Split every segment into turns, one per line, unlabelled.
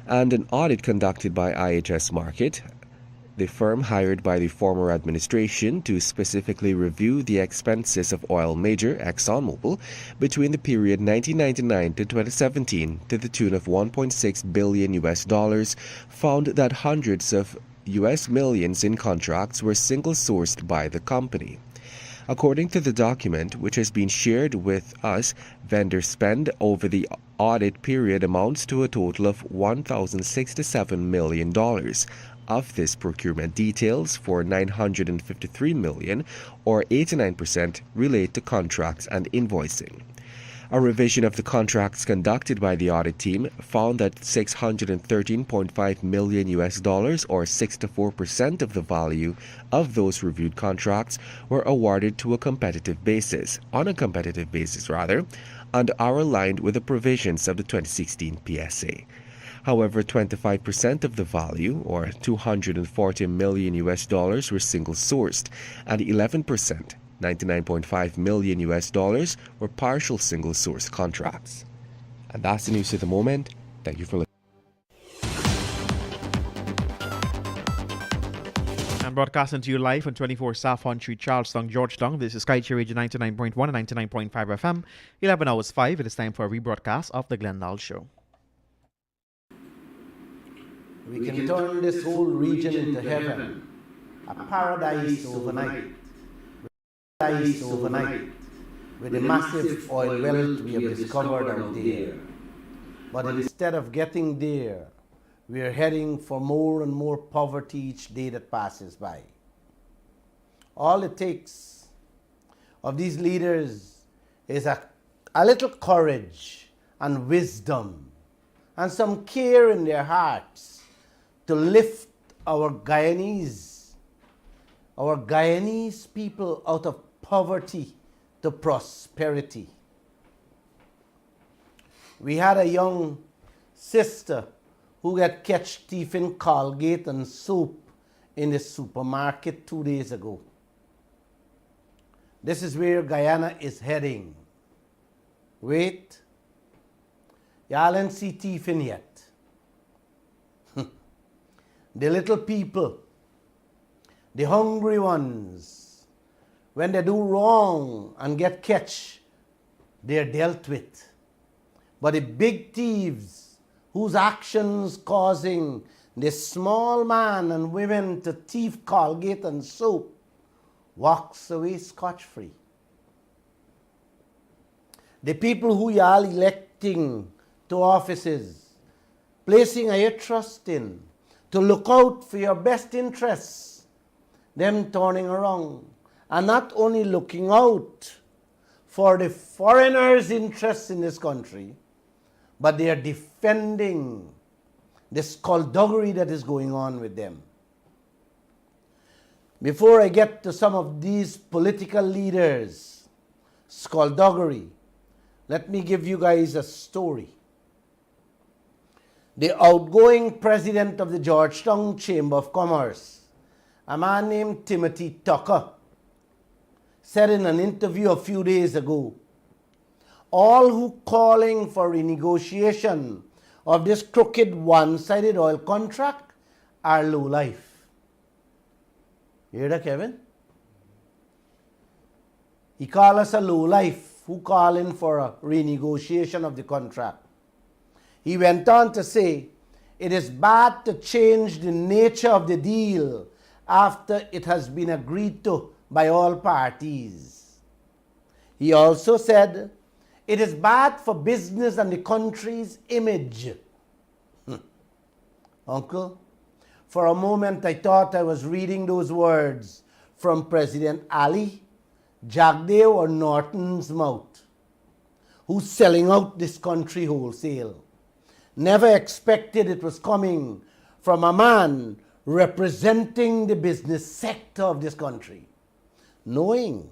And an audit conducted by IHS Markit, the firm hired by the former administration to specifically review the expenses of oil major ExxonMobil between the period 1999 to 2017 to the tune of $1.6 billion found that hundreds of US millions in contracts were single-sourced by the company. According to the document, which has been shared with us, vendor spend over the audit period amounts to a total of $1,067 million. Of this, procurement details for $953 million, or 89%, relate to contracts and invoicing. A revision of the contracts conducted by the audit team found that $613.5 million or 64% of the value of those reviewed contracts were awarded to a competitive basis, and are aligned with the provisions of the 2016 PSA. However, 25% of the value, or $240 million were single-sourced, and 11%, $99.5 million were partial single-source contracts. And that's the news at the moment. Thank you for listening.
And broadcasting to you live on 24 South on Street, Charlestown, Georgetown. This is Kaieteur Radio 99.1 and 99.5 FM. 11 hours 5. It is time for a rebroadcast of the Lall Show.
We can turn this whole region into heaven, a paradise overnight. With the massive oil wealth we have discovered out there. But instead of getting there, we are heading for more and more poverty each day that passes by. All it takes of these leaders is a little courage and wisdom and some care in their hearts to lift our Guyanese people out of poverty to prosperity. We had a young sister who got catch thieving Colgate and soap in the supermarket 2 days ago. This is where Guyana is heading. Wait, y'all ain't see thieving yet. The little people, the hungry ones, when they do wrong and get catch, they're dealt with. But the big thieves, whose actions causing the small man and women to thief Colgate and soap, walks away scot-free. The people who you are electing to offices, placing your trust in, to look out for your best interests, them turning around and not only looking out for the foreigners' interests in this country, but they are defending the skullduggery that is going on with them. Before I get to some of these political leaders' skullduggery, let me give you guys a story. The outgoing president of the Georgetown Chamber of Commerce, a man named Timothy Tucker, said in an interview a few days ago, all who calling for renegotiation of this crooked one-sided oil contract are low life. You hear that, Kevin? He called us a low life who calling for a renegotiation of the contract. He went on to say, it is bad to change the nature of the deal after it has been agreed to by all parties. He also said, it is bad for business and the country's image. Uncle, for a moment I thought I was reading those words from President Ali, Jagdeo or Norton's mouth, who's selling out this country wholesale. Never expected it was coming from a man representing the business sector of this country. Knowing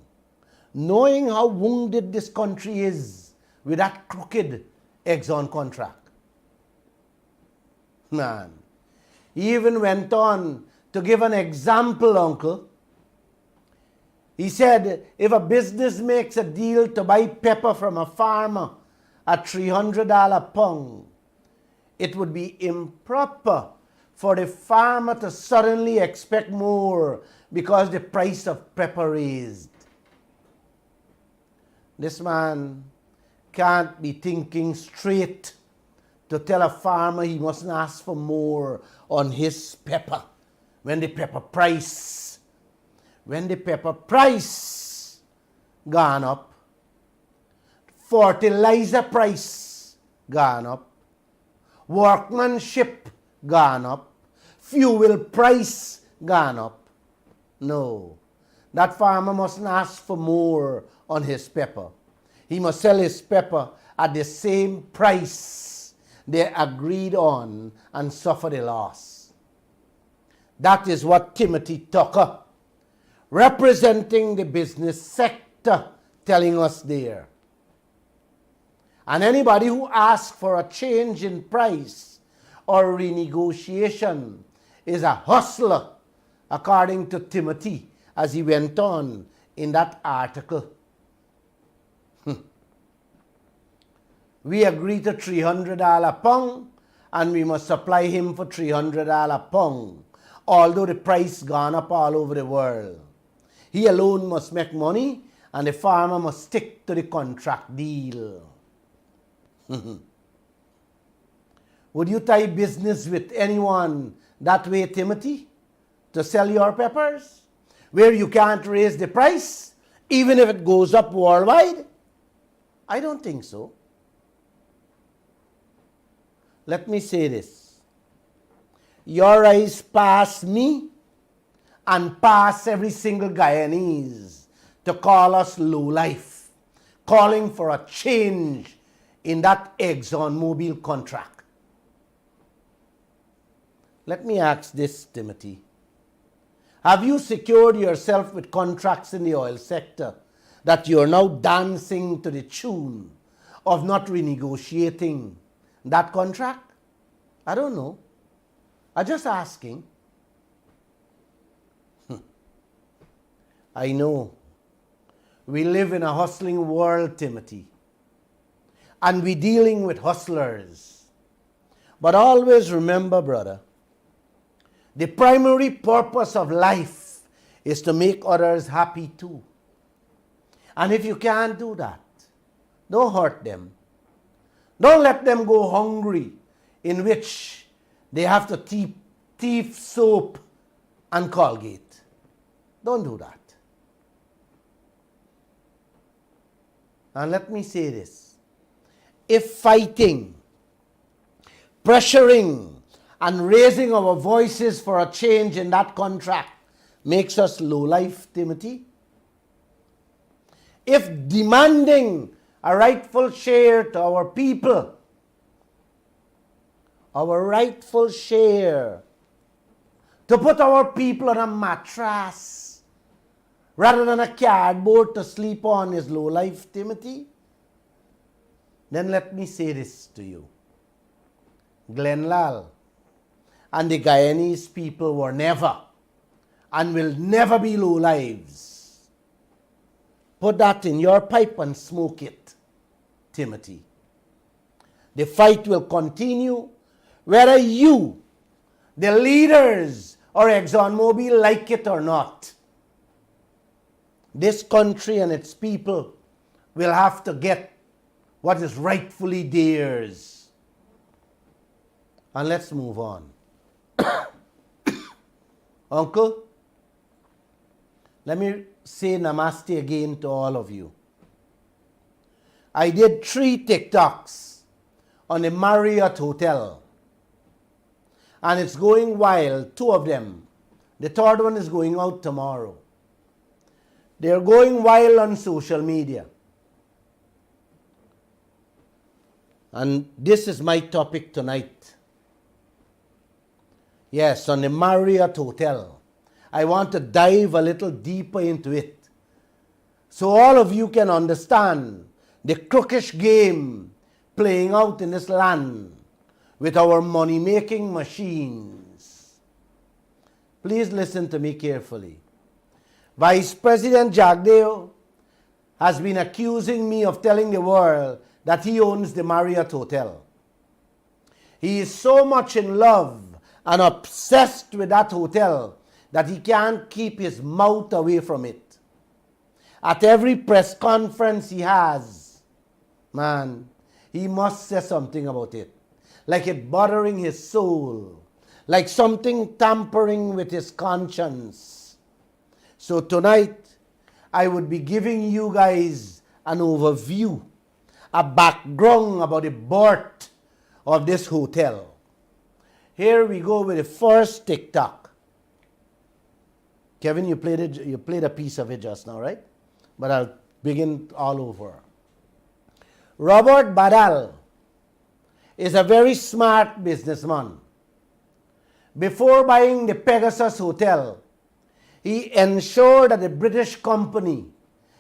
how wounded this country is with that crooked Exxon contract. Man, he even went on to give an example, Uncle. He said, if a business makes a deal to buy pepper from a farmer at $300 a pound, it would be improper for the farmer to suddenly expect more because the price of pepper raised. This man can't be thinking straight to tell a farmer he mustn't ask for more on his pepper when the pepper price gone up, fertilizer price gone up, workmanship gone up, fuel price gone up. No, that farmer mustn't ask for more on his pepper. He must sell his pepper at the same price they agreed on and suffer the loss. That is what Timothy Tucker, representing the business sector, telling us there. And anybody who asks for a change in price or renegotiation is a hustler, according to Timothy, as he went on in that article. We agree to $300 pound and we must supply him for $300 pound, although the price gone up all over the world. He alone must make money and the farmer must stick to the contract deal. Would you tie business with anyone that way, Timothy, to sell your peppers, where you can't raise the price, even if it goes up worldwide? I don't think so. Let me say this. Your eyes pass me and pass every single Guyanese to call us low life, calling for a change in that ExxonMobil contract. Let me ask this, Timothy. Have you secured yourself with contracts in the oil sector that you are now dancing to the tune of not renegotiating that contract? I don't know. I'm just asking. I know. We live in a hustling world, Timothy. And we're dealing with hustlers. But always remember, brother, the primary purpose of life is to make others happy too. And if you can't do that, don't hurt them. Don't let them go hungry, in which they have to thief soap and Colgate. Don't do that. And let me say this. If fighting, pressuring, and raising our voices for a change in that contract makes us low life, Timothy, if demanding a rightful share to our people, our rightful share, to put our people on a mattress rather than a cardboard to sleep on is low life, Timothy, then let me say this to you. Glenn Lall and the Guyanese people were never and will never be low lives. Put that in your pipe and smoke it, Timothy. The fight will continue whether you, the leaders, or ExxonMobil like it or not. This country and its people will have to get what is rightfully theirs. And let's move on. Uncle, let me say namaste again to all of you. I did 3 TikToks on the Marriott Hotel. And it's going wild, 2 of them. The 3rd one is going out tomorrow. They're going wild on social media. And this is my topic tonight. Yes, on the Marriott Hotel. I want to dive a little deeper into it, so all of you can understand the crookish game playing out in this land with our money-making machines. Please listen to me carefully. Vice President Jagdeo has been accusing me of telling the world that he owns the Marriott Hotel. He is so much in love and obsessed with that hotel that he can't keep his mouth away from it. At every press conference he has, man, he must say something about it. Like it bothering his soul. Like something tampering with his conscience. So tonight, I would be giving you guys an overview, a background about the birth of this hotel. Here we go with the first TikTok. Kevin, you played a piece of it just now, right? But I'll begin all over. Robert Badal is a very smart businessman. Before buying the Pegasus Hotel, he ensured that the British company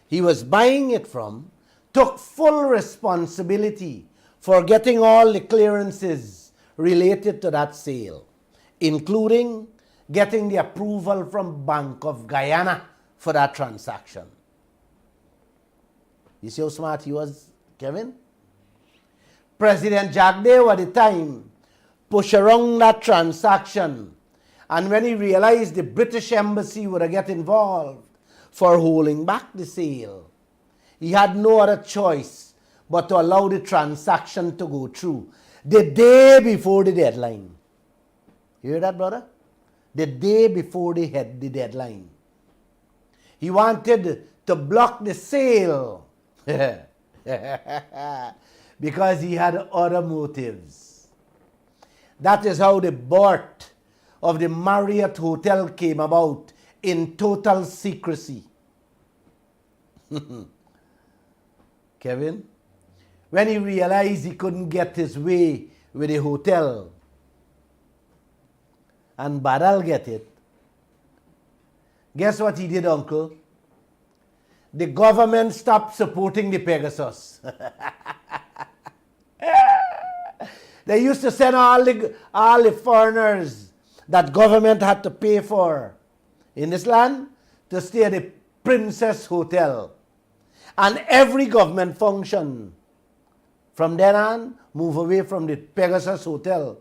he was buying it from took full responsibility for getting all the clearances related to that sale, including getting the approval from Bank of Guyana for that transaction. You see how smart he was, Kevin? President Jagdeo at the time pushed around that transaction, and when he realized the British embassy would get involved for holding back the sale, he had no other choice but to allow the transaction to go through the day before the deadline. You hear that, brother? The day before the deadline. He wanted to block the sale because he had other motives. That is how the birth of the Marriott Hotel came about in total secrecy. Kevin, when he realized he couldn't get his way with the hotel, and Badal get it, guess what he did, uncle? The government stopped supporting the Pegasus. They used to send all the foreigners that government had to pay for in this land to stay at the Princess Hotel. And every government function from then on move away from the Pegasus Hotel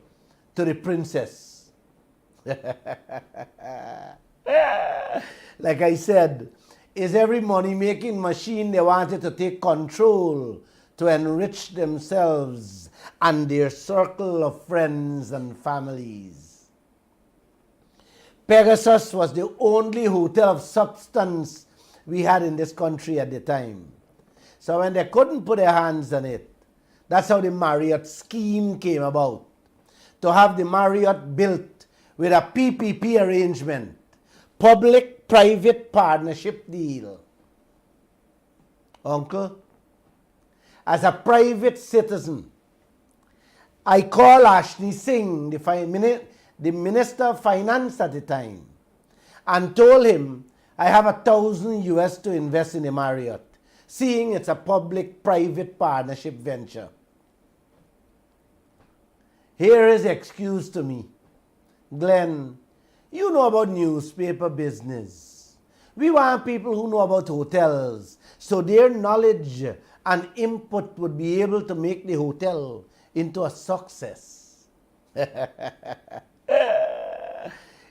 to the Princess. Like I said, is every money-making machine they wanted to take control to enrich themselves and their circle of friends and families. Pegasus was the only hotel of substance we had in this country at the time. So when they couldn't put their hands on it, that's how the Marriott scheme came about. To have the Marriott built with a PPP arrangement, public-private partnership deal. Uncle, as a private citizen, I called Ashni Singh, the Minister of Finance at the time, and told him I have $1,000 to invest in the Marriott, seeing it's a public-private partnership venture. Here is the excuse to me. Glenn, you know about newspaper business. We want people who know about hotels, so their knowledge and input would be able to make the hotel into a success.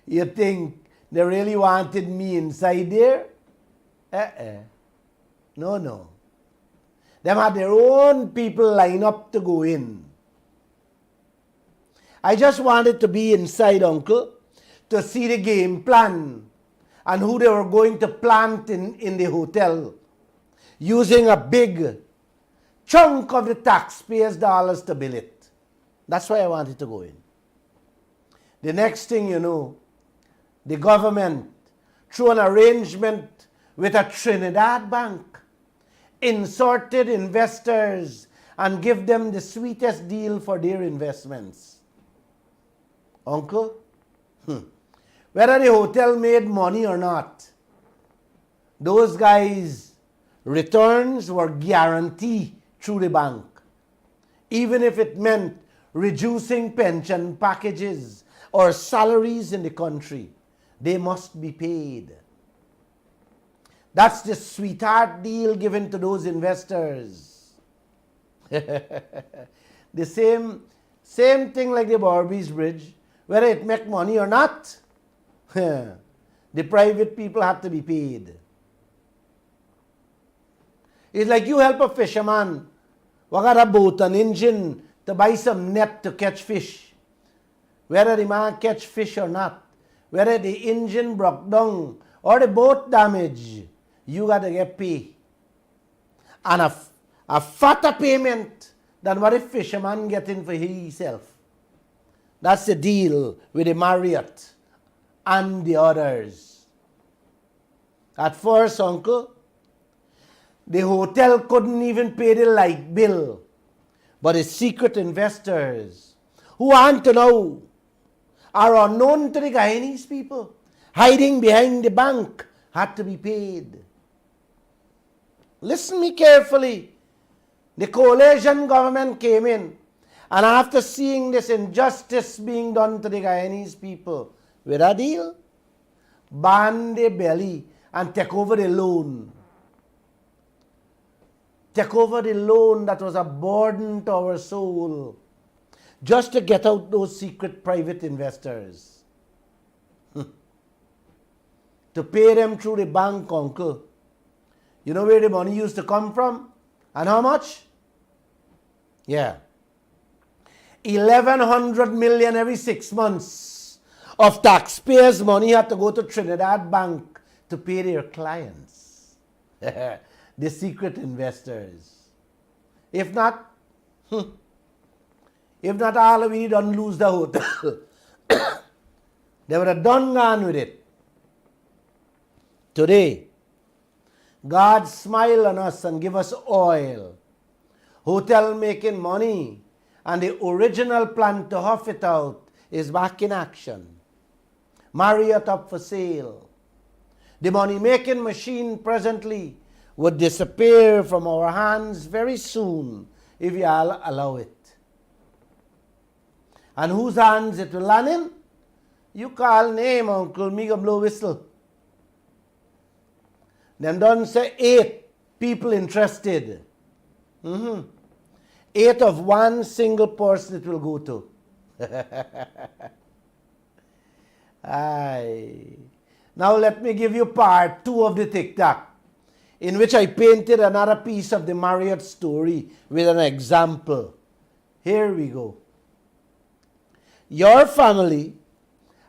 You think they really wanted me inside there? No. Them had their own people line up to go in. I just wanted to be inside, uncle, to see the game plan and who they were going to plant in the hotel, using a big chunk of the taxpayers' dollars to build it. That's why I wanted to go in. The next thing you know, the government, through an arrangement with a Trinidad bank, inserted investors and give them the sweetest deal for their investments. Uncle, whether the hotel made money or not, those guys' returns were guaranteed through the bank. Even if it meant reducing pension packages or salaries in the country, they must be paid. That's the sweetheart deal given to those investors. The same Same thing like the Barbies Bridge, whether it make money or not, the private people have to be paid. It's like you help a fisherman who got a boat, an engine, to buy some net to catch fish. Whether the man catch fish or not, whether the engine broke down or the boat damaged, you got to get paid. And a fatter payment than what the fisherman getting for himself. That's the deal with the Marriott and the others. At first, uncle, the hotel couldn't even pay the light bill. But the secret investors, who want to know, are unknown to the Guyanese people, hiding behind the bank, had to be paid. Listen me carefully. The coalition government came in, and after seeing this injustice being done to the Guyanese people, with a deal, ban their belly and take over the loan. Take over the loan that was a burden to our soul, just to get out those secret private investors. To pay them through the bank, uncle. You know where the money used to come from? And how much? Yeah. 1,100 million every 6 months of taxpayers' money had to go to Trinidad Bank to pay their clients. The secret investors. If not, all of we don't lose the hotel. They would have done gone with it. Today, God smile on us and give us oil. Hotel making money, and the original plan to huff it out is back in action. Marriott up for sale. The money making machine presently would disappear from our hands very soon if you allow it. And whose hands it will land in? You call name, uncle, me go blow whistle. Them done say 8 people interested. 8 of one single person it will go to. Aye. Now let me give you part 2 of the TikTok, in which I painted another piece of the Marriott story with an example. Here we go. Your family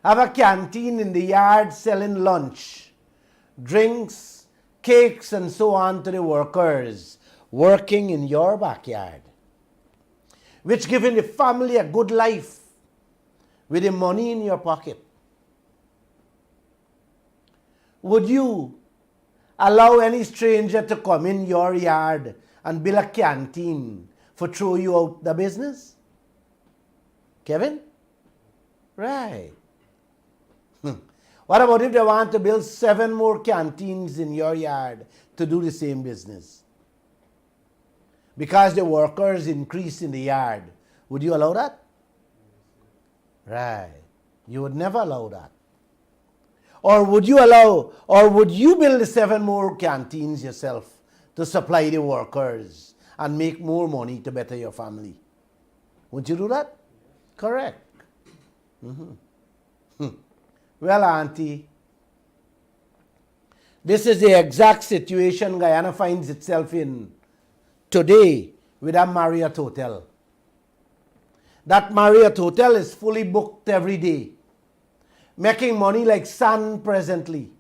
have a canteen in the yard selling lunch, drinks, cakes and so on to the workers working in your backyard, which giving the family a good life with the money in your pocket. Would you allow any stranger to come in your yard and build a canteen for throw you out the business? Kevin? Right. What about if they want to build 7 more canteens in your yard to do the same business? Because the workers increase in the yard. Would you allow that? Right. You would never allow that. Or would you build the 7 more canteens yourself to supply the workers and make more money to better your family? Would you do that? Correct. Well, Auntie, this is the exact situation Guyana finds itself in today with a Marriott Hotel. That Marriott Hotel is fully booked every day, making money like sun presently.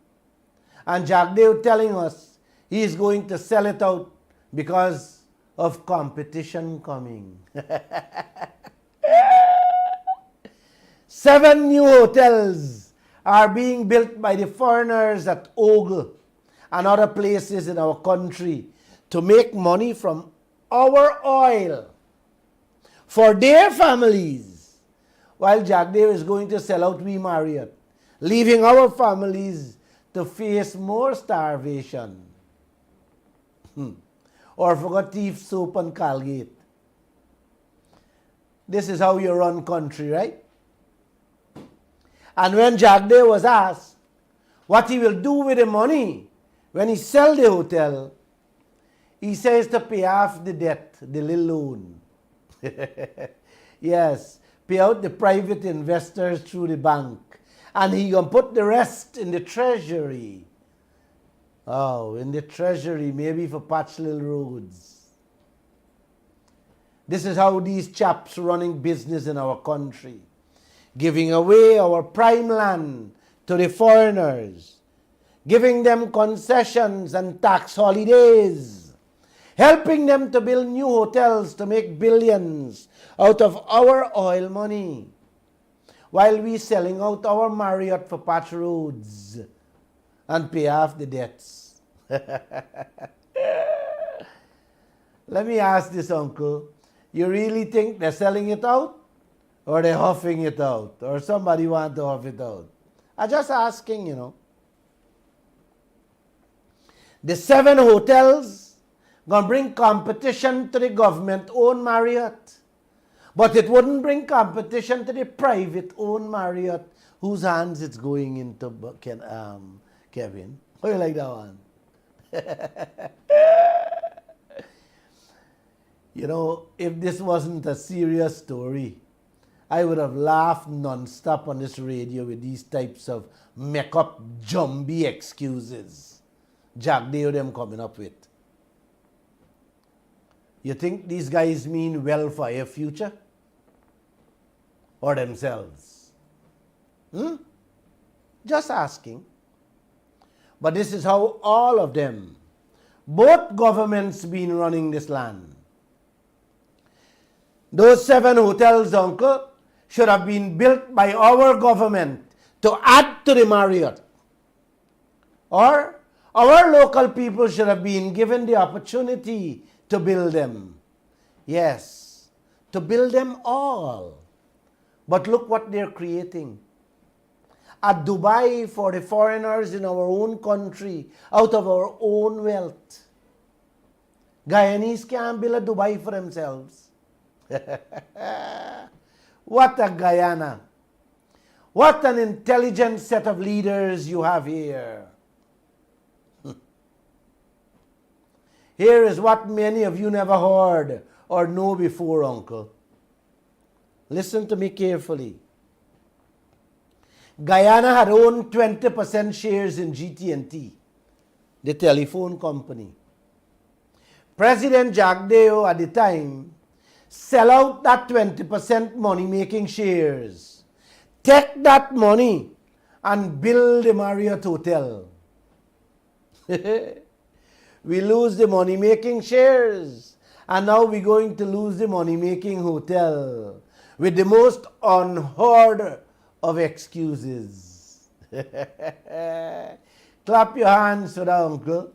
And Jagdev telling us he is going to sell it out because of competition coming. 7 new hotels are being built by the foreigners at Ogle and other places in our country to make money from our oil for their families, while Jagdev is going to sell out we Marriott, leaving our families to face more starvation. Or forgot thief, soap and Colgate. This is how you run country, right? And when Jagdev was asked what he will do with the money when he sell the hotel, he says to pay off the debt, the little loan. Yes, pay out the private investors through the bank. And he gonna put the rest in the treasury. Oh, in the treasury, maybe for patch little roads. This is how these chaps running business in our country. Giving away our prime land to the foreigners. Giving them concessions and tax holidays. Helping them to build new hotels to make billions out of our oil money. While we selling out our Marriott for patch roads and pay off the debts. Let me ask this, uncle. You really think they're selling it out? Or they're huffing it out? Or somebody want to huff it out? I'm just asking, you know. The 7 hotels gonna bring competition to the government-owned Marriott. But it wouldn't bring competition to the private-owned Marriott, whose hands it's going into, Kevin. How you like that one? You know, if this wasn't a serious story, I would have laughed non-stop on this radio with these types of make-up jumbie excuses Jack Dale them coming up with. You think these guys mean well for your future? Or themselves? Just asking. But this is how all of them, both governments, been running this land. Those 7 hotels, uncle, should have been built by our government to add to the Marriott. Or our local people should have been given the opportunity to build them. Yes, to build them all. But look what they're creating. A Dubai for the foreigners in our own country, out of our own wealth. Guyanese can't build a Dubai for themselves. What a Guyana. What an intelligent set of leaders you have here. Here is what many of you never heard or know before, uncle. Listen to me carefully. Guyana had owned 20% shares in GT&T, the telephone company. President Jack Deo at the time sell out that 20% money-making shares, take that money and build the Marriott Hotel. We lose the money-making shares, and now we're going to lose the money-making hotel with the most unheard of excuses. Clap your hands for that, uncle.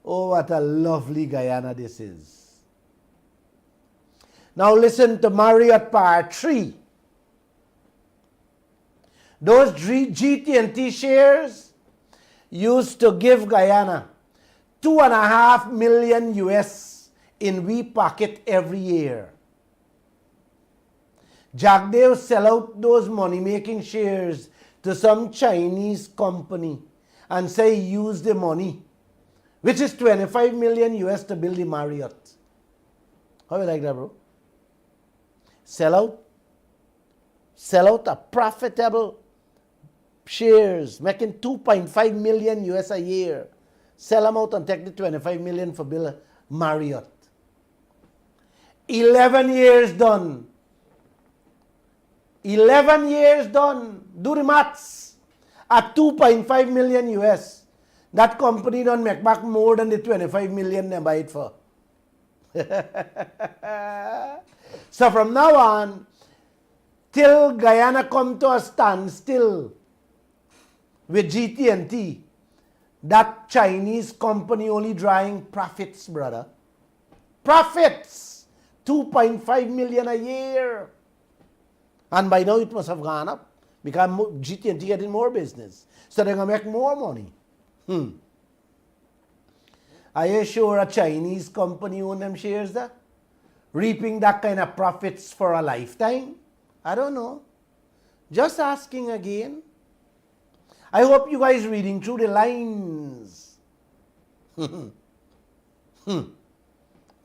Oh, what a lovely Guyana this is. Now listen to Marriott Part 3. Those GT&T shares used to give Guyana $2.5 million US in we pocket every year. Jack Dale sell out those money-making shares to some Chinese company and say use the money, which is $25 million US to build the Marriott. How you like that, bro? Sell out a profitable shares, making $2.5 million US a year. Sell them out and take the $25 million for build Marriott. 11 years done. 11 years done. Do the maths. At $2.5 million US, that company don't make back more than the $25 million they buy it for. So from now on, till Guyana come to a standstill with GT&T, that Chinese company only drawing profits, brother. Profits! $2.5 million a year. And by now it must have gone up because GT&T getting more business. So they're going to make more money. Are you sure a Chinese company own them shares there? Reaping that kind of profits for a lifetime? I don't know. Just asking again. I hope you guys reading through the lines.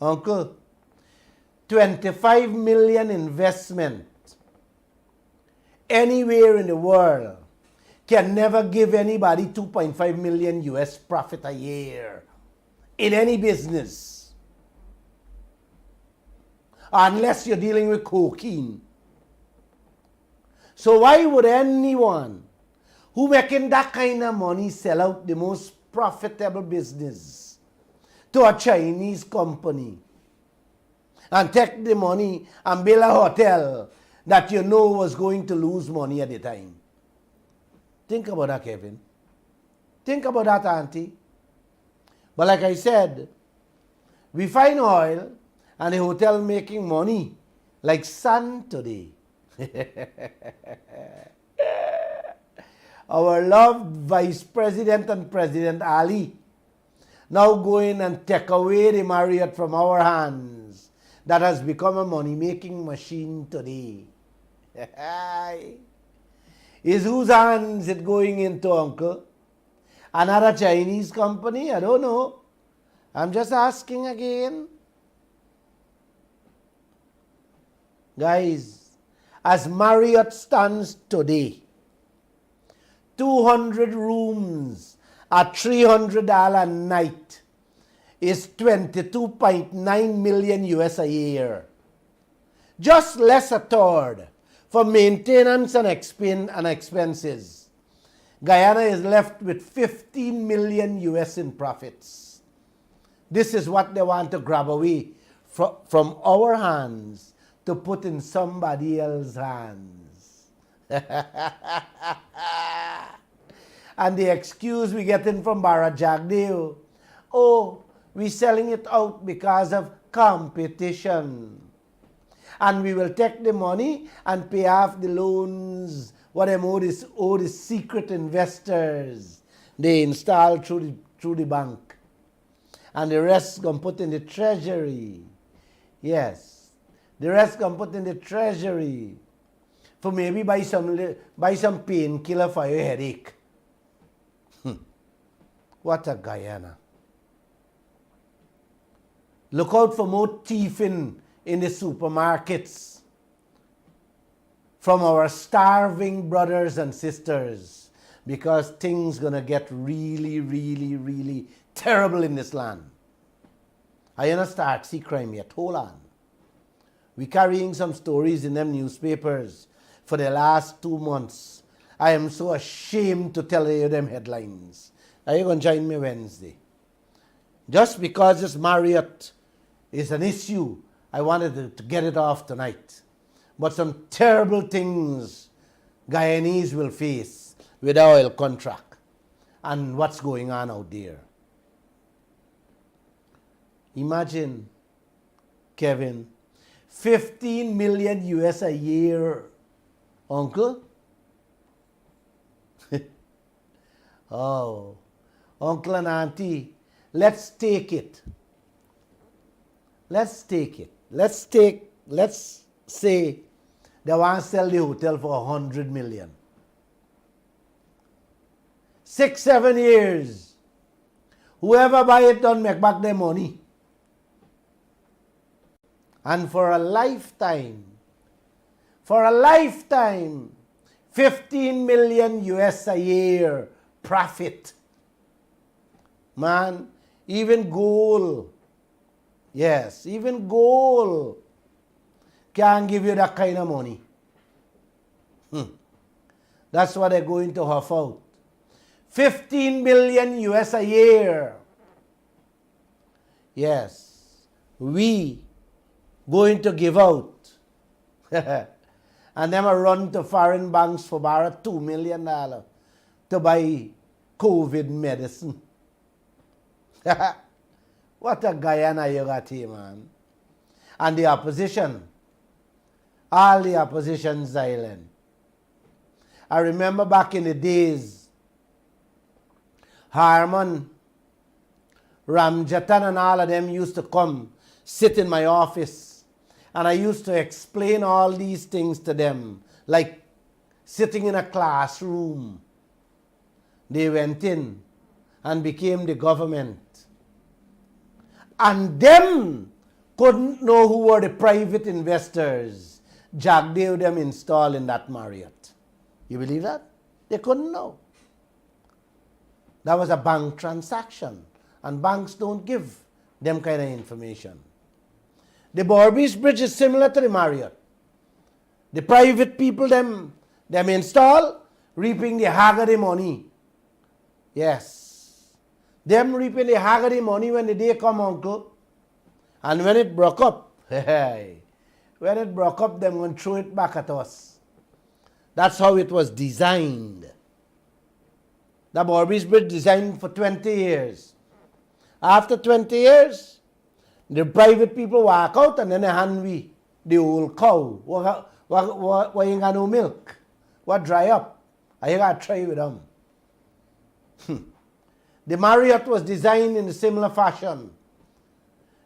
Uncle, 25 million investment anywhere in the world can never give anybody 2.5 million US profit a year in any business. Unless you're dealing with cocaine. So why would anyone who making that kind of money sell out the most profitable business to a Chinese company and take the money and build a hotel that you know was going to lose money at the time? Think about that, Kevin. Think about that, Auntie. But like I said, we find oil and the hotel making money like sun today. Our loved Vice President and President Ali now going and take away the Marriott from our hands that has become a money-making machine today. Is whose hands it going into, Uncle? Another Chinese company? I don't know. I'm just asking again. Guys, as Marriott stands today, 200 rooms at $300 a night is 22.9 million US a year. Just less a third for maintenance and expenses. Guyana is left with 15 million US in profits. This is what they want to grab away from our hands to put in somebody else's hands. And the excuse we getting from Barra Jagdeo, oh, we're selling it out because of competition. And we will take the money and pay off the loans, what them owe the secret investors they install through the bank. And the rest going to put in the treasury. Yes, the rest going to put in the treasury for maybe buy some painkiller for your headache. What a Guyana. Look out for more thieving in the supermarkets from our starving brothers and sisters, because things gonna get really, really, really terrible in this land. I ain't start see crime yet. Hold on. We carrying some stories in them newspapers for the last 2 months. I am so ashamed to tell you them headlines. Are you gonna join me Wednesday? Just because this Marriott is an issue, I wanted to get it off tonight. But some terrible things Guyanese will face with the oil contract and what's going on out there. Imagine, Kevin, 15 million US a year, Uncle. Oh, Uncle and Auntie, let's take it. Let's take it. Let's say they want to sell the hotel for 100 million. 6-7 years. Whoever buy it don't make back their money. And for a lifetime, 15 million US a year profit. Man, even gold, yes, even gold can't give you that kind of money. That's what they're going to huff out. 15 million US a year. Yes, we going to give out. And them a run to foreign banks for borrow $2 million to buy COVID medicine. What a Guyana you got here, man. And the opposition, all the opposition silent. I remember back in the days, Harman, Ramjatan and all of them used to come sit in my office, and I used to explain all these things to them, like sitting in a classroom. They went in and became the government. And them couldn't know who were the private investors Jagdeo them installed in that Marriott. You believe that? They couldn't know. That was a bank transaction, and banks don't give them kind of information. The Berbice Bridge is similar to the Marriott. The private people them install, reaping the Haggerty money. Yes. Them reaping the Haggerty money when the day come, uncle. And when it broke up, them going to throw it back at us. That's how it was designed. The Berbice Bridge designed for 20 years. After 20 years, the private people walk out and then they hand we the old cow. What you got no milk? What dry up? I got to try with them. The Marriott was designed in a similar fashion.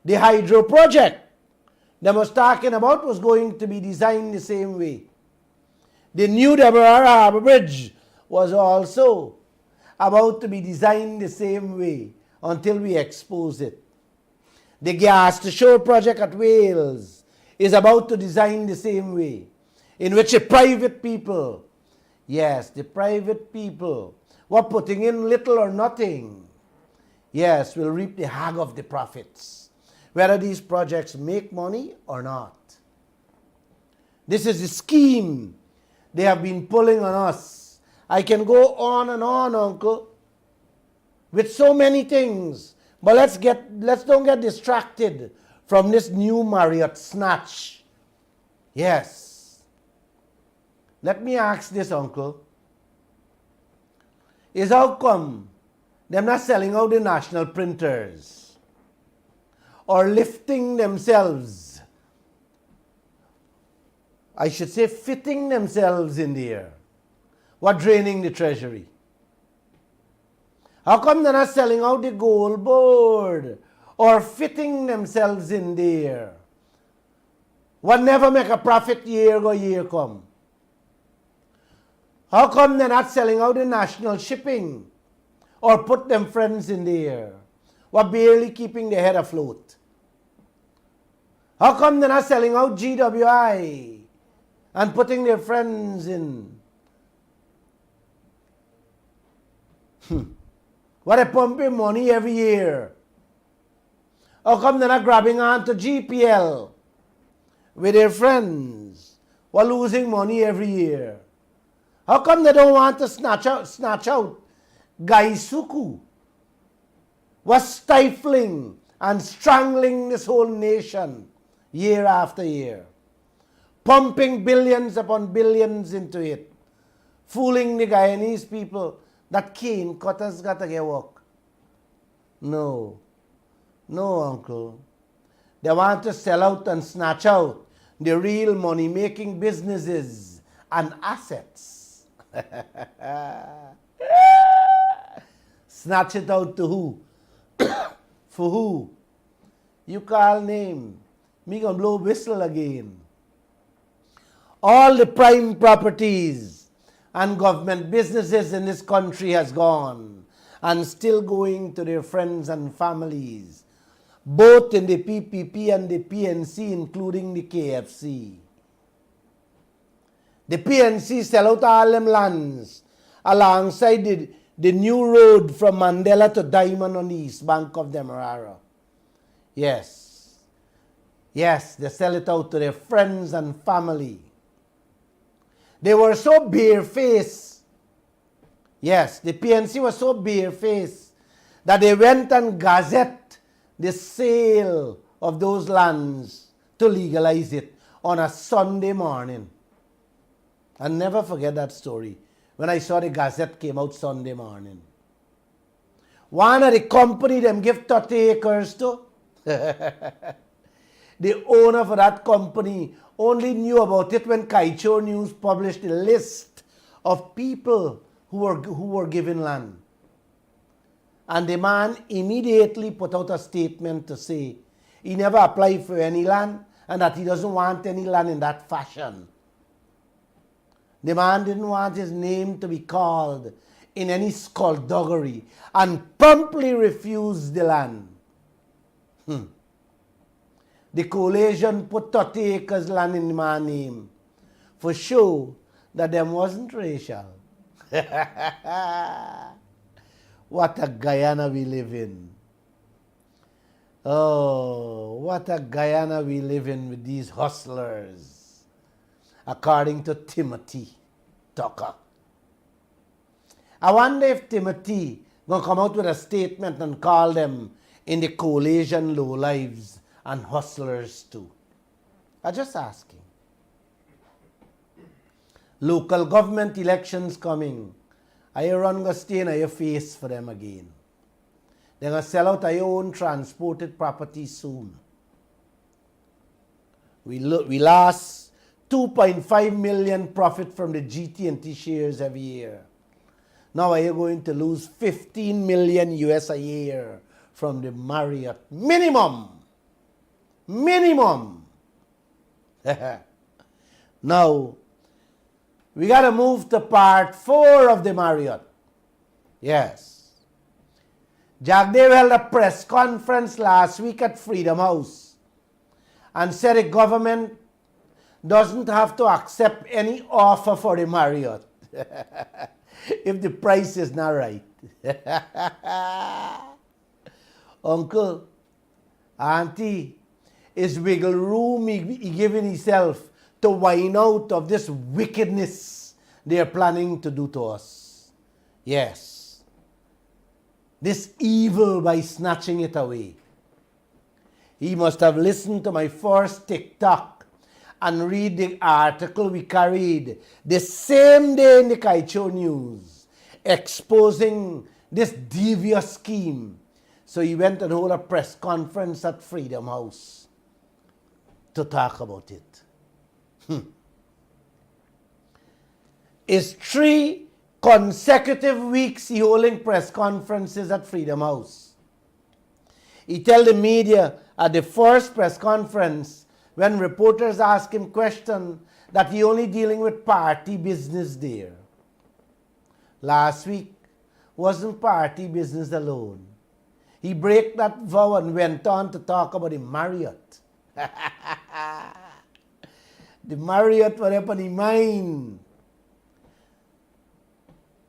The hydro project they was talking about was going to be designed the same way. The new Demerara Harbour Bridge was also about to be designed the same way until we expose it. The gas to shore project at Wales is about to design the same way, in which the private people, yes, the private people were putting in little or nothing, yes, will reap the hag of the profits, whether these projects make money or not. This is the scheme they have been pulling on us. I can go on and on, uncle, with so many things, but let's don't get distracted from this new Marriott snatch. Yes. Let me ask this, uncle. Is how come them not selling out the national printers or lifting themselves, I should say fitting themselves in the air? What draining the treasury? How come they're not selling out the gold board or fitting themselves in the air? What never make a profit year go year come? How come they're not selling out the national shipping or put them friends in the air? What barely keeping their head afloat? How come they're not selling out GWI and putting their friends in? What a pumping money every year. How come they're not grabbing on to GPL with their friends while losing money every year? How come they don't want to snatch out Gaisuku? Was stifling and strangling this whole nation year after year, pumping billions upon billions into it, fooling the Guyanese people that cane cutters got to get work. No, uncle. They want to sell out and snatch out the real money-making businesses and assets. Snatch it out to who? For who? You call name. Me gonna blow whistle again. All the prime properties and government businesses in this country has gone and still going to their friends and families, both in the PPP and the PNC, including the KFC. The PNC sell out all them lands alongside the new road from Mandela to Diamond on the east bank of Demerara. Yes, they sell it out to their friends and family. They were so barefaced. Yes, the PNC was so barefaced that they went and gazette the sale of those lands to legalize it on a Sunday morning. I'll never forget that story when I saw the gazette came out Sunday morning. One of the company them give 30 acres to. The owner for that company only knew about it when Kaieteur News published a list of people who were given land. And the man immediately put out a statement to say he never applied for any land and that he doesn't want any land in that fashion. The man didn't want his name to be called in any skullduggery and promptly refused the land. the coalition put 30 acres land in my name for show that them wasn't racial. What a Guyana we live in. Oh, what a Guyana we live in with these hustlers, according to Timothy Tucker. I wonder if Timothy going to come out with a statement and call them in the coalition lowlives and hustlers too. I'm just asking. Local government elections coming. Are you going to stay in your face for them again? They're going to sell out your own transported property soon. We lost 2.5 million profit from the GT&T shares every year. Now are you going to lose 15 million US a year from the Marriott? Minimum. Now, we got to move to part 4 of the Marriott. Yes. Jagdev held a press conference last week at Freedom House and said the government doesn't have to accept any offer for the Marriott if the price is not right. Uncle, auntie, is wiggle room he giving himself to wind out of this wickedness they are planning to do to us. Yes. This evil by snatching it away. He must have listened to my first TikTok and read the article we carried the same day in the Kaieteur News exposing this devious scheme. So he went and held a press conference at Freedom House to talk about it. It's 3 consecutive weeks he holding press conferences at Freedom House. He tell the media at the first press conference when reporters ask him questions that he only dealing with party business there. Last week wasn't party business alone. He break that vow and went on to talk about the Marriott. The Marriott were up on his mind.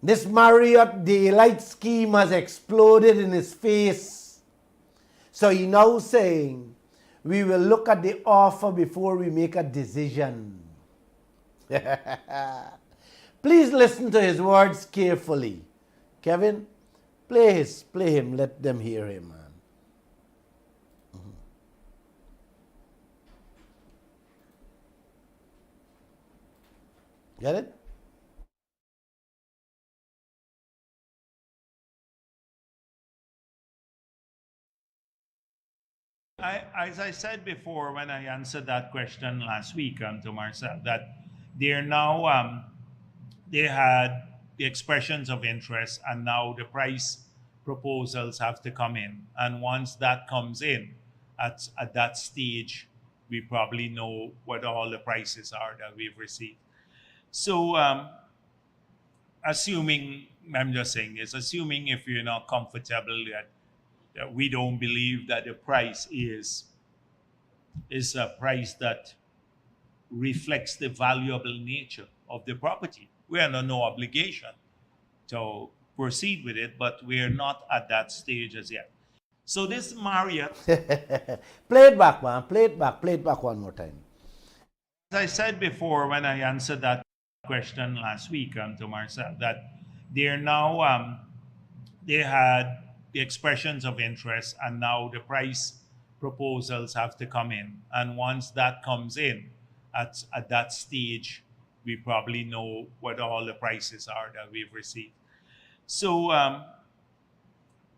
This Marriott daylight scheme has exploded in his face. So he now saying, we will look at the offer before we make a decision. Please listen to his words carefully. Kevin, play him, let them hear him, man. Get it?
As I said before when I answered that question last week to Marcel, that they're now, they had the expressions of interest and now the price proposals have to come in. And once that comes in, at that stage, we probably know what all the prices are that we've received. So assuming, I'm just saying is assuming if you're not comfortable that we don't believe that the price is a price that reflects the valuable nature of the property. We are under no obligation to proceed with it, but we are not at that stage as yet. So this Marriott...
Play it back, man. Play it back one more time.
As I said before when I answered that question last week to Marcel, that they're now, they had the expressions of interest and now the price proposals have to come in. And once that comes in, at that stage, we probably know what all the prices are that we've received. So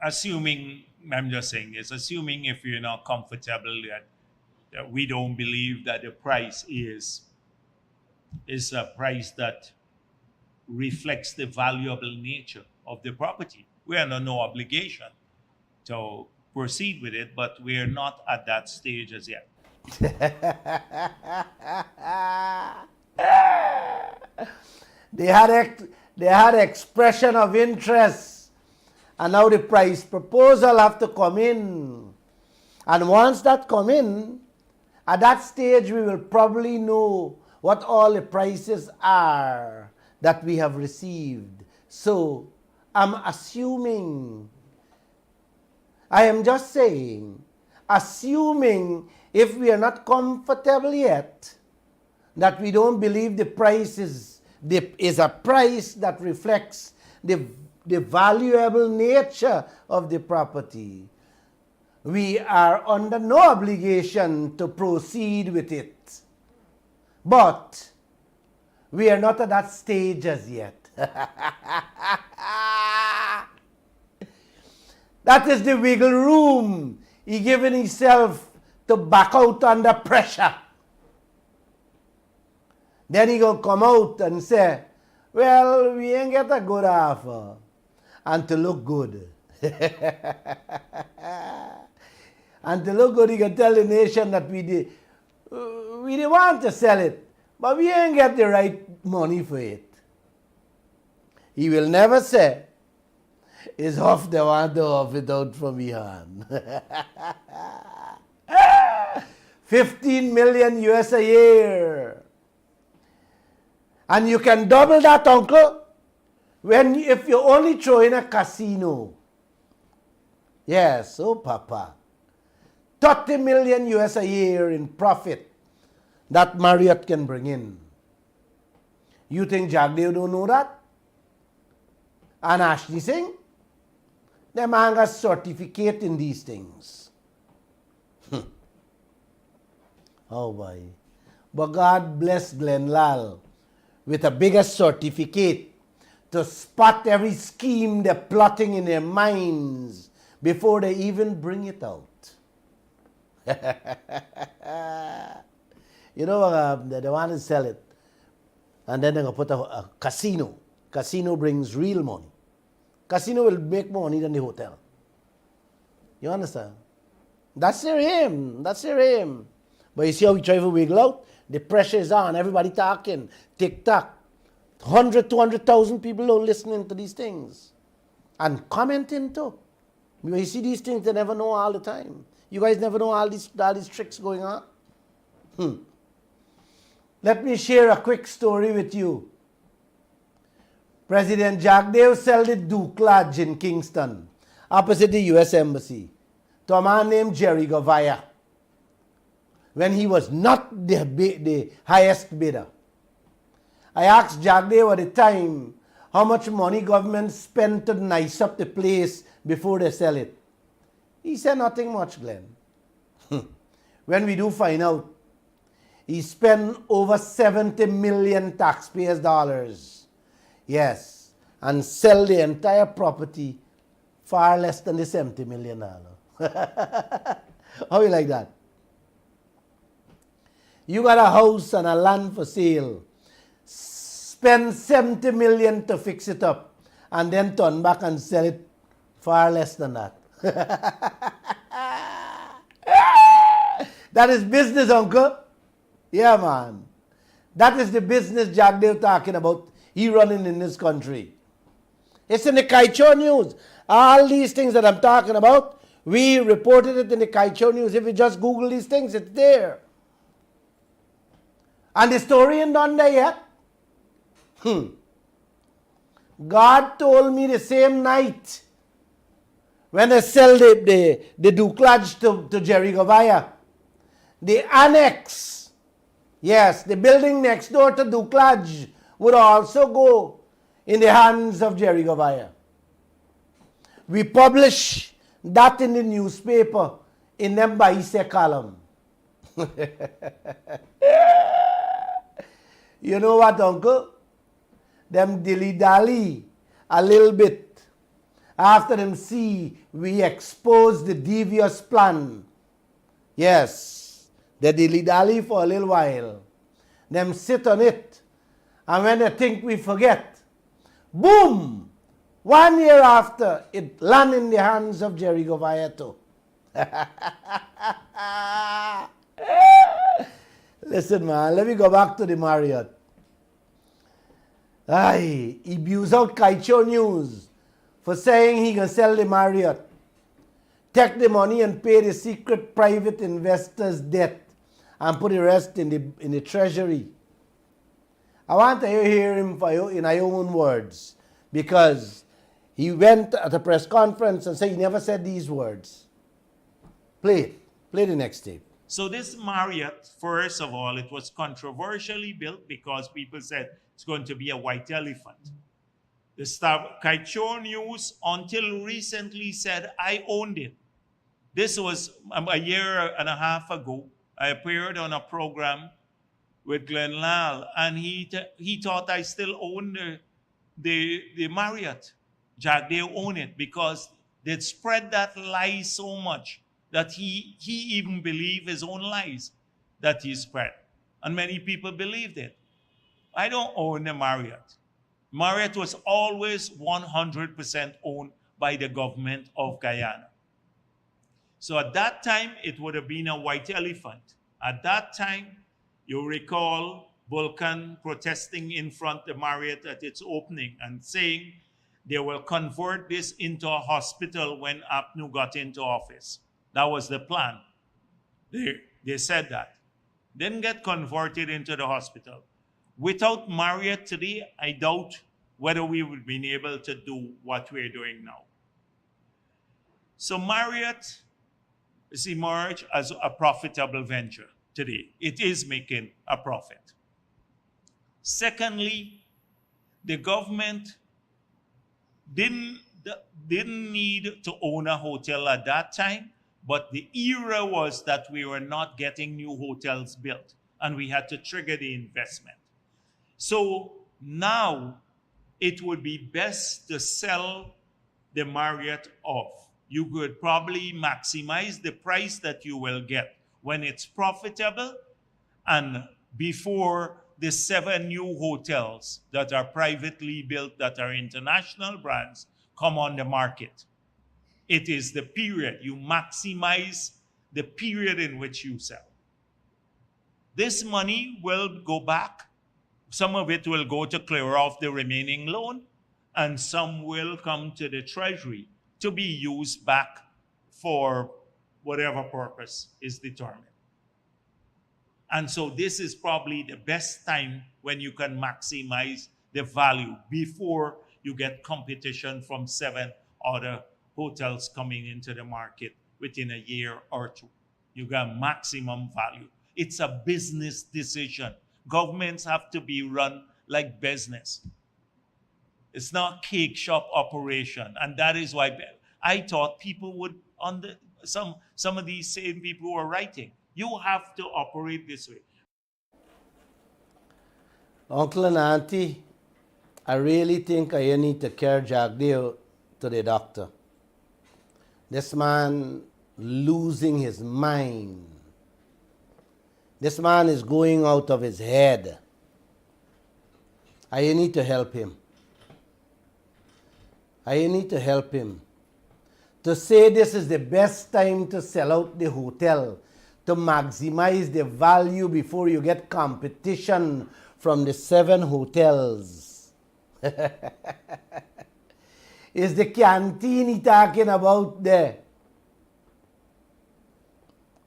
assuming, I'm just saying is assuming if you're not comfortable that we don't believe that the price is a price that reflects the valuable nature of the property. We are under no obligation to proceed with it, but we are not at that stage as yet.
They had expression of interest, and now the price proposal have to come in. And once that come in, At that stage, we will probably know what all the prices are that we have received. So, I'm assuming, I am just saying, assuming if we are not comfortable yet, that we don't believe the price is a price that reflects the valuable nature of the property, we are under no obligation to proceed with it. But we are not at that stage as yet. That is the wiggle room he given himself to back out under pressure. Then he gonna come out and say, well, we ain't get a good offer. And to look good. And to look good, he can tell the nation that we didn't want to sell it, but we ain't get the right money for it. He will never say, it's off the want to off it out from me hand. 15 million US a year. And you can double that, uncle, if you only throw in a casino. Yes, oh papa. 30 million US a year in profit that Marriott can bring in. You think Jagdeo don't know that? And Ashley Singh? Them hang a certificate in these things. Oh boy. But God bless Glenn Lall with a bigger certificate to spot every scheme they're plotting in their minds before they even bring it out. You know, they want to sell it. And then they're going to put a casino. Casino brings real money. Casino will make more money than the hotel. You understand? That's their aim. That's their aim. But you see how we try to wiggle out? The pressure is on. Everybody talking. Tick-tock. 100, 200,000 people are listening to these things. And commenting too. When you see these things, they never know all the time. You guys never know all these tricks going on? Let me share a quick story with you. President Jagdeo sold the Duke Lodge in Kingston, opposite the U.S. Embassy, to a man named Jerry Govaya, when he was not the highest bidder. I asked Jagdeo at the time how much money government spent to nice up the place before they sell it. He said nothing much, Glenn. When we do find out, he spent over 70 million taxpayers' dollars. Yes, and sell the entire property far less than the $70 million. How you like that? You got a house and a land for sale. Spend 70 million to fix it up and then turn back and sell it far less than that. That is business, uncle. Yeah, man. That is the business Jagdeo talking about. He running in this country. It's in the Kaieteur News. All these things that I'm talking about, we reported it in the Kaieteur News. If you just Google these things, it's there. And the story ain't done there yet. God told me the same night when I sell the Duke Lodge to Jerry Govaya, the annex, yes, the building next door to Duke Lodge would also go in the hands of Jerry Govaya. We publish that in the newspaper in them Baise column. You know what, uncle? Them dilly-dally a little bit after them see we expose the devious plan. Yes, they dilly-dally for a little while. Them sit on it, and when they think we forget, boom! 1 year after, it land in the hands of Jerry Govaya too. Listen, man, let me go back to the Marriott. Aye, he abused out Kaieteur News for saying he can sell the Marriott, take the money and pay the secret private investors' debt, and put the rest in the treasury. I want to hear him in your own words, because he went at a press conference and said he never said these words. Play it. Play the next tape.
So this Marriott, first of all, it was controversially built because people said it's going to be a white elephant. The Kaieteur News until recently said I owned it. This was a year and a half ago. I appeared on a program with Lall, and he thought I still owned the Marriott. Jagdeo owned it because they'd spread that lie so much that he even believed his own lies that he spread. And many people believed it. I don't own the Marriott. Marriott was always 100% owned by the government of Guyana. So at that time, it would have been a white elephant. At that time, you recall Vulcan protesting in front of the Marriott at its opening and saying they will convert this into a hospital when APNU got into office. That was the plan. They said that. Didn't get converted into the hospital. Without Marriott today, I doubt whether we would have been able to do what we're doing now. So Marriott has emerged as a profitable venture today. It is making a profit. Secondly, the government didn't need to own a hotel at that time, but the era was that we were not getting new hotels built, and we had to trigger the investment. So now it would be best to sell the Marriott off. You could probably maximize the price that you will get when it's profitable and before the 7 new hotels that are privately built, that are international brands, come on the market. It is the period. You maximize the period in which you sell. This money will go back. Some of it will go to clear off the remaining loan, and some will come to the treasury to be used back for whatever purpose is determined. And so this is probably the best time when you can maximize the value before you get competition from 7 other hotels coming into the market within a year or 2. You got maximum value. It's a business decision. Governments have to be run like business. It's not cake shop operation. And that is why I thought people would, some of these same people who are writing, you have to operate this way.
Uncle and Auntie, I really think I need to carry Jagdeo to the doctor. This man losing his mind. This man is going out of his head. I need to help him. I need to help him. To say this is the best time to sell out the hotel, to maximize the value before you get competition from the 7 hotels. Is the canteen he talking about there?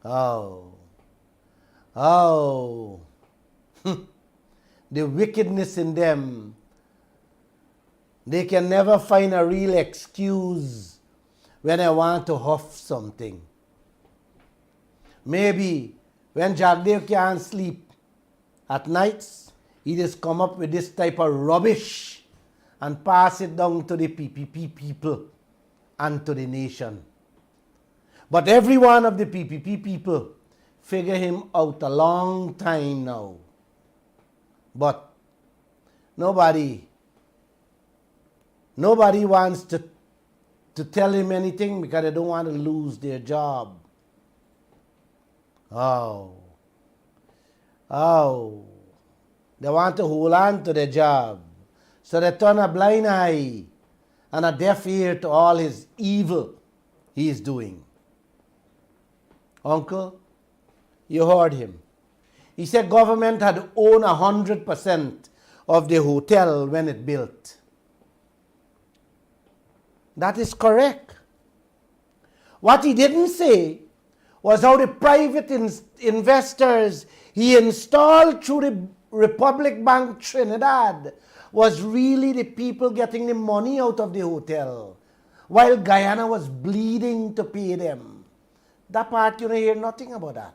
Oh. The wickedness in them. They can never find a real excuse when I want to huff something. Maybe when Jagdeo can't sleep at nights, he just come up with this type of rubbish and pass it down to the PPP people and to the nation. But every one of the PPP people figure him out a long time now. But nobody wants to tell him anything because they don't want to lose their job. Oh. They want to hold on to their job. So they turn a blind eye and a deaf ear to all his evil he is doing. Uncle, you heard him. He said government had owned 100% of the hotel when it built. That is correct. What he didn't say was how the private investors he installed through the Republic Bank Trinidad was really the people getting the money out of the hotel, while Guyana was bleeding to pay them. That part, you don't hear nothing about that.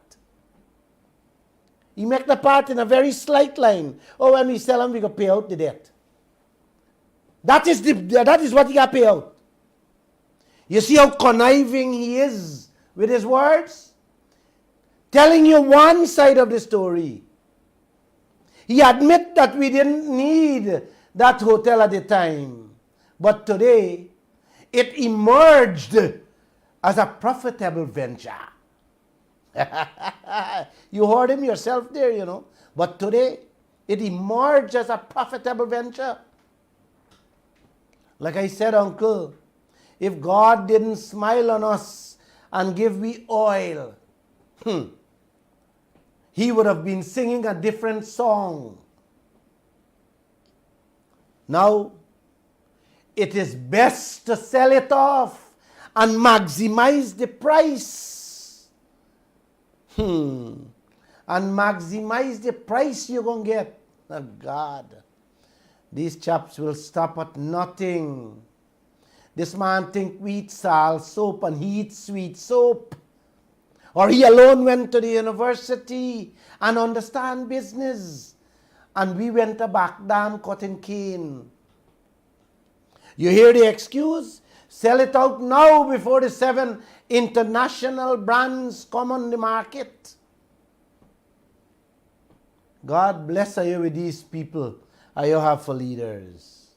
He make the part in a very slight line. Oh, when we sell them, we go pay out the debt. That is what he got to pay out. You see how conniving he is with his words? Telling you one side of the story. He admit that we didn't need that hotel at the time. But today, it emerged as a profitable venture. You heard him yourself there, you know. But today, it emerged as a profitable venture. Like I said, Uncle, if God didn't smile on us and give me oil, he would have been singing a different song. Now, it is best to sell it off and maximize the price. And maximize the price you're going to get. Oh God, these chaps will stop at nothing. This man think we eat salt soap and he eats sweet soap. Or he alone went to the university and understand business. And we went to back dam cutting cane. You hear the excuse? Sell it out now before the 7 international brands come on the market. God bless you with these people you have for leaders.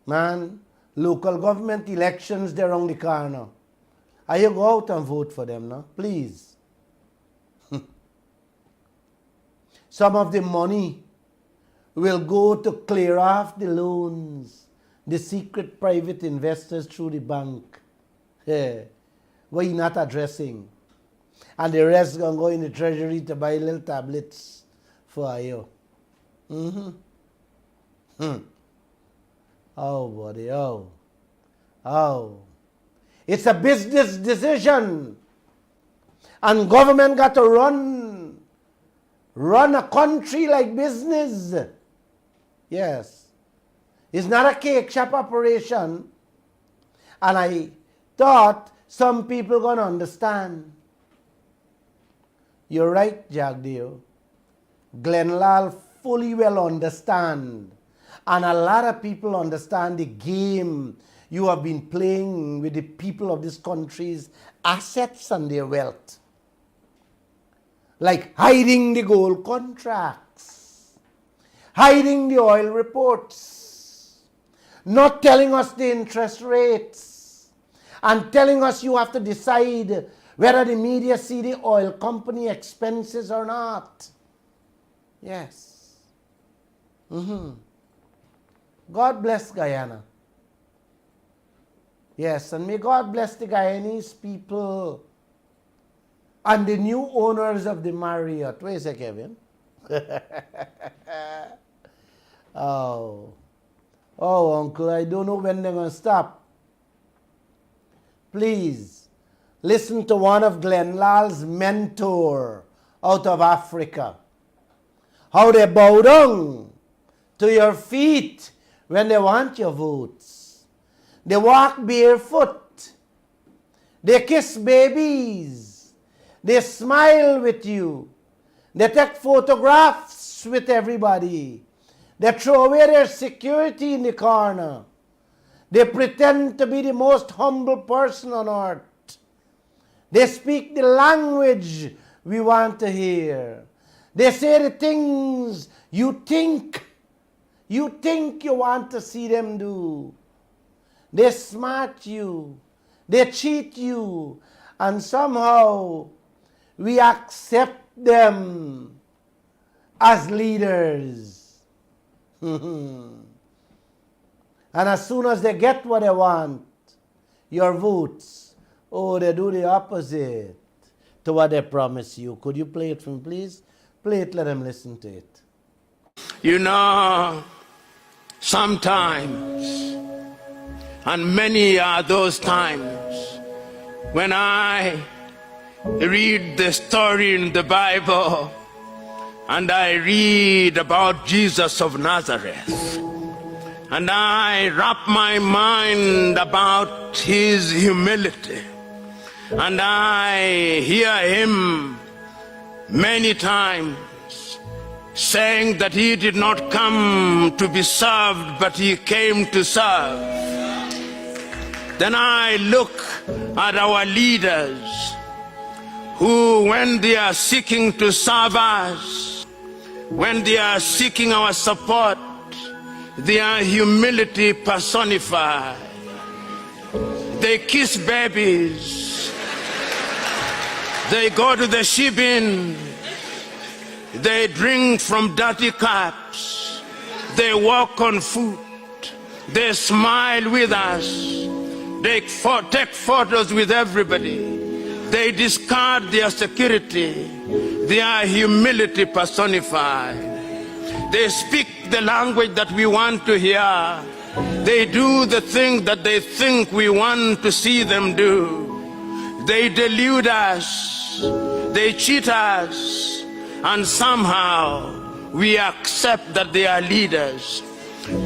Man, local government elections, they're around the corner. You go out and vote for them now, please. Some of the money will go to clear off the loans, the secret private investors through the bank. What you're not addressing. And the rest going to go in the treasury to buy little tablets for you. Oh, buddy, oh. It's a business decision. And government got to run a country like business. Yes. It's not a cake shop operation. And I thought some people going to understand. You're right, Jagdeo. Lall fully well understand. And a lot of people understand the game you have been playing with the people of this country's assets and their wealth. Like hiding the gold contracts, hiding the oil reports, not telling us the interest rates, and telling us you have to decide whether the media see the oil company expenses or not. Yes. God bless Guyana. Yes, and may God bless the Guyanese people and the new owners of the Marriott. Where is it, Kevin? Oh, Uncle, I don't know when they're going to stop. Please, listen to one of Lall's mentor out of Africa. How they bow down to your feet when they want your votes. They walk barefoot. They kiss babies. They smile with you. They take photographs with everybody. They throw away their security in the corner. They pretend to be the most humble person on earth. They speak the language we want to hear. They say the things you think you want to see them do. They smart you. They cheat you. And somehow we accept them as leaders. And as soon as they get what they want, your votes, they do the opposite to what they promise you. Could you play it for me, please? Play it, let them listen to it.
You know, sometimes, and many are those times, when I read the story in the Bible and I read about Jesus of Nazareth, and I wrap my mind about his humility, and I hear him many times saying that he did not come to be served, but he came to serve. Then I look at our leaders who, when they are seeking to serve us, when they are seeking our support, they are humility personified. They kiss babies. They go to the shebeen. They drink from dirty cups. They walk on foot. They smile with us. They take photos with everybody. They discard their security. They are humility personified. They speak the language that we want to hear. They do the things that they think we want to see them do. They delude us. They cheat us. And somehow we accept that they are leaders.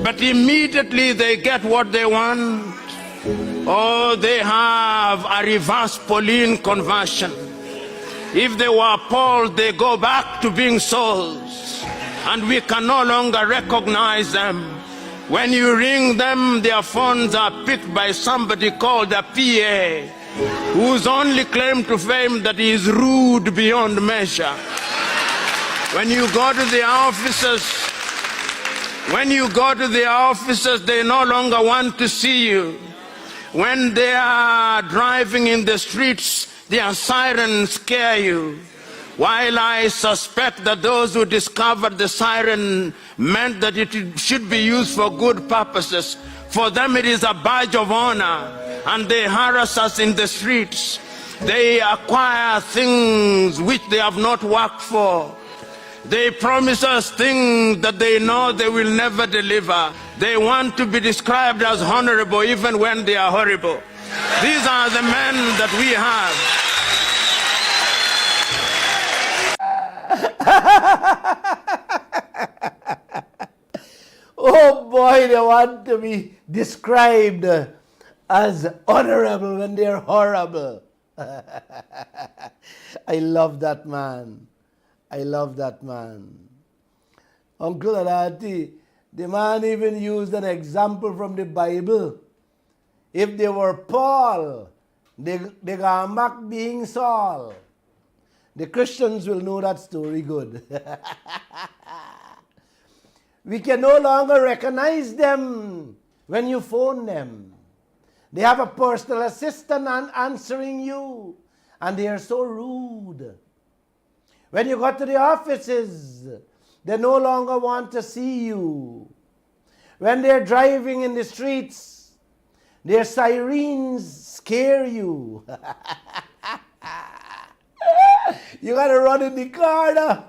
But immediately they get what they want. Oh, they have a reverse Pauline conversion. If they were Paul, they go back to being Sauls. And we can no longer recognize them. When you ring them, their phones are picked by somebody called a PA, whose only claim to fame that he is rude beyond measure. When you go to the offices, they no longer want to see you. When they are driving in the streets, their sirens scare you. While I suspect that those who discovered the siren meant that it should be used for good purposes, for them it is a badge of honor, and they harass us in the streets. They acquire things which they have not worked for. They promise us things that they know they will never deliver. They want to be described as honorable even when they are horrible. These are the men that we have.
Oh boy, they want to be described as honorable when they're horrible. I love that man. I love that man. Uncle and Auntie, the man even used an example from the Bible. If they were Paul, they got back being Saul. The Christians will know that story good. We can no longer recognize them when you phone them. They have a personal assistant answering you, and they are so rude. When you go to the offices, they no longer want to see you. When they're driving in the streets, their sirens scare you. You got to run in the car now.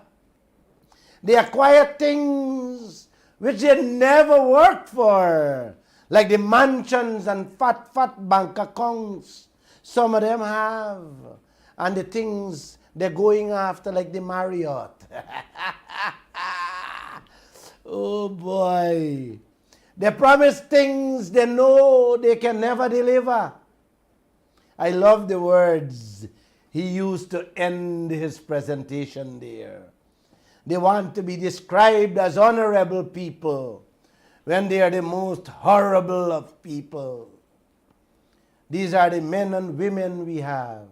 They acquire things which they never worked for, like the mansions and fat bank accounts some of them have, and the things they're going after, like the Marriott. Oh boy. They promise things they know they can never deliver. I love the words he used to end his presentation there. They want to be described as honorable people when they are the most horrible of people. These are the men and women we have.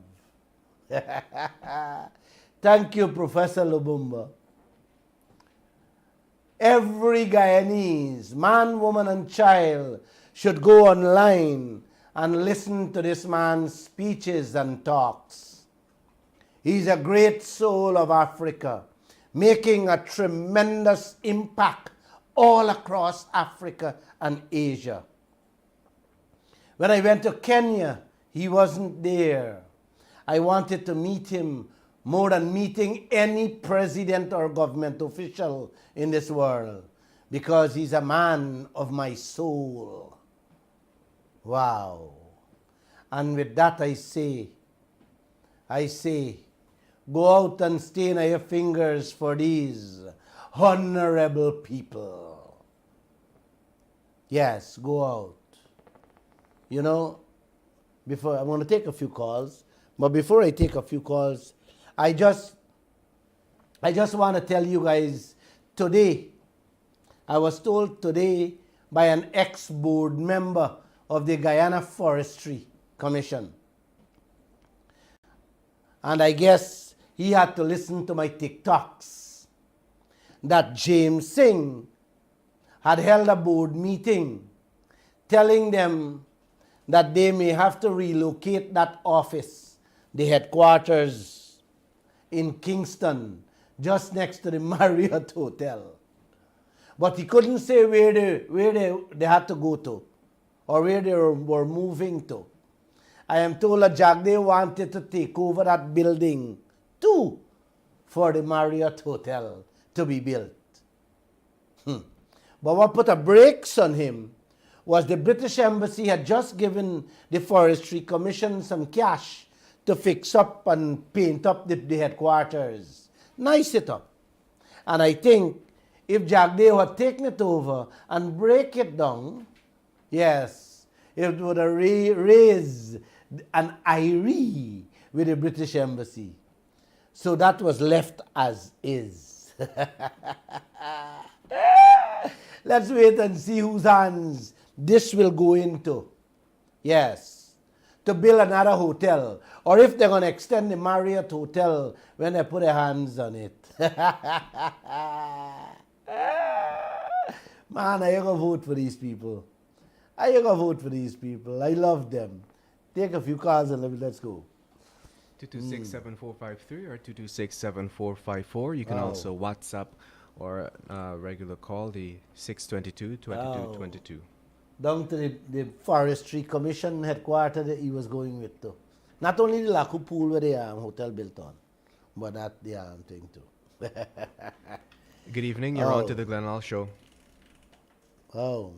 Thank you, Professor Lubumba. Every Guyanese, man, woman, and child should go online and listen to this man's speeches and talks. He's a great soul of Africa, making a tremendous impact all across Africa and Asia. When I went to Kenya, he wasn't there. I wanted to meet him more than meeting any president or government official in this world, because he's a man of my soul. Wow. And with that I say, go out and stain your fingers for these honorable people. Yes, go out. You know, before I want to take a few calls, but before I take a few calls, I just want to tell you guys today, I was told today by an ex-board member of the Guyana Forestry Commission. And I guess he had to listen to my TikToks that James Singh had held a board meeting telling them that they may have to relocate that office, the headquarters in Kingston, just next to the Marriott Hotel. But he couldn't say where they had to go to or where they were moving to. I am told that Jagde wanted to take over that building too for the Marriott Hotel to be built. But what put a brakes on him was the British Embassy had just given the Forestry Commission some cash to fix up and paint up the headquarters. Nice it up. And I think if Jagdeo had taken it over and break it down, yes, it would have raised an iree with the British Embassy. So that was left as is. Let's wait and see whose hands this will go into. Yes, to build another hotel. Or if they're going to extend the Marriott Hotel when they put their hands on it. Man, I going to vote for these people. I love them. Take a few calls and let's go.
226-7453 or 226-7454. You can also WhatsApp or regular call the 622-2222.
Down to the Forestry Commission headquarters that he was going with too. Not only the Laku Pool where the hotel built on, but that the thing too.
Good evening, you're on to the Glenn Lall Show.
Oh.